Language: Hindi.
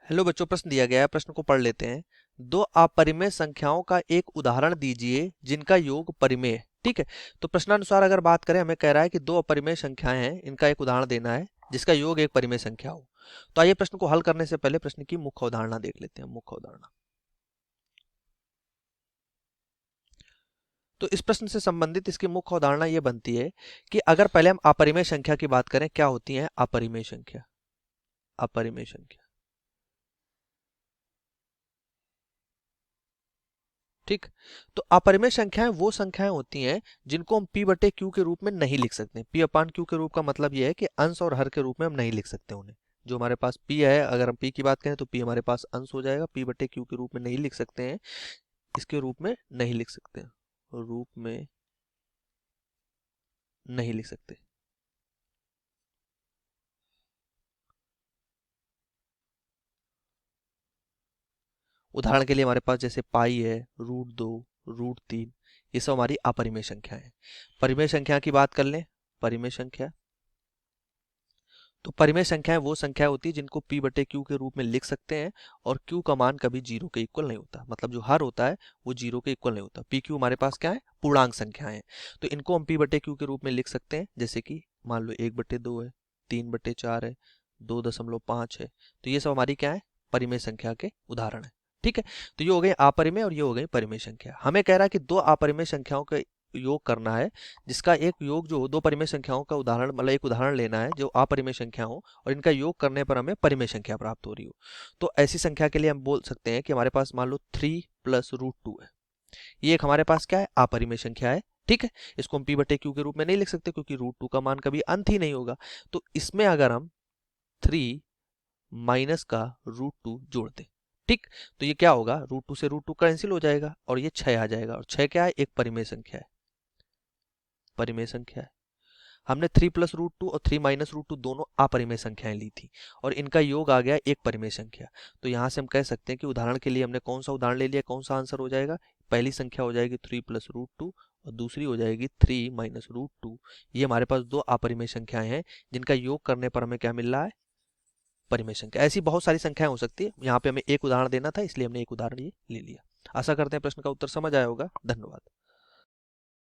हेलो बच्चों, प्रश्न दिया गया है, प्रश्न को पढ़ लेते हैं। दो अपरिमेय संख्याओं का एक उदाहरण दीजिए जिनका योग परिमेय है। ठीक है, तो प्रश्नानुसार अगर बात करें, हमें कह रहा है कि दो अपरिमेय संख्याएं हैं, इनका एक उदाहरण देना है जिसका योग एक परिमेय संख्या हो। तो आइए प्रश्न को हल करने से पहले प्रश्न की मुख्य अवधारणा देख लेते हैं। मुख्य अवधारणा, तो इस प्रश्न से संबंधित इसकी मुख्य अवधारणा ये बनती है कि अगर पहले हम अपरिमेय संख्या की बात करें, क्या होती है अपरिमेय संख्या। अपरिमेय संख्या, ठीक। तो अपरिमेय संख्याएं वो संख्याएं होती हैं जिनको हम p बटे q के रूप में नहीं लिख सकते। p अपान q के रूप का मतलब ये है कि अंश और हर के रूप में हम नहीं लिख सकते उन्हें। जो हमारे पास p है, अगर हम p की बात करें तो p हमारे पास अंश हो जाएगा। p बटे q के रूप में नहीं लिख सकते हैं, इसके रूप में नहीं लिख सकते हैं, रूप में नहीं लिख सकते। उदाहरण के लिए हमारे पास जैसे पाई है, √2, √3, ये सब हमारी अपरिमेय संख्या है। परिमेय संख्या की बात कर लें, परिमेय संख्या, तो परिमेय संख्याएं वो संख्या होती है जिनको p बटे q के रूप में लिख सकते हैं और q का मान कभी जीरो के इक्वल नहीं होता। मतलब जो हर होता है वो जीरो के इक्वल नहीं होता। p q हमारे पास क्या है, पूर्णांक संख्याएं हैं, तो इनको हम p बटे q के रूप में लिख सकते हैं। जैसे कि मान लो 1/2 है, 3/4 है, 2.5 है। तो ये सब हमारी क्या है, परिमेय संख्या के उदाहरण है। ठीक है, तो ये हो गई अपरिमेय और ये हो गई परिमेय संख्या। हमें कह रहा है कि दो अपरिमेय संख्याओं के योग करना है, जिसका एक योग जो दो परिमेय संख्याओं का उदाहरण, मतलब एक उदाहरण लेना है जो अपरिमेय संख्या हो और इनका योग करने पर हमें परिमेय संख्या प्राप्त हो रही हो। तो ऐसी संख्या के लिए हम बोल सकते हैं कि हमारे पास मान लो 3 + √2 है। ये एक हमारे पास क्या है, अपरिमेय संख्या है। ठीक है, इसको हम p बटे q के रूप में नहीं लिख सकते क्योंकि √2 का मान कभी अंत ही नहीं होगा। तो इसमें अगर हम 3 माइनस का √2 जोड़ दें, ठीक, तो ये क्या होगा, √2 से √2 कैंसिल हो जाएगा और ये 6 आ जाएगा। और 6 क्या है, एक परिमेय संख्या है, परिमेय संख्या है। हमने 3 + √2 और 3 - √2 दोनों अपरिमेय संख्याएं ली थी और इनका योग आ गया एक परिमेय संख्या। तो यहाँ से हम कह सकते हैं कि उदाहरण के लिए हमने कौन सा उदाहरण ले लिया, कौन सा आंसर हो जाएगा। पहली संख्या हो जाएगी 3 + √2 और दूसरी हो जाएगी 3 - √2। ये हमारे पास दो अपरिमेय संख्याएं हैं जिनका योग करने पर हमें क्या मिल रहा है, परिमेय संख्या। ऐसी बहुत सारी संख्याएं हो सकती है, यहाँ पे हमें एक उदाहरण देना था इसलिए हमने एक उदाहरण ये ले लिया। आशा करते हैं प्रश्न का उत्तर समझ आया होगा। धन्यवाद।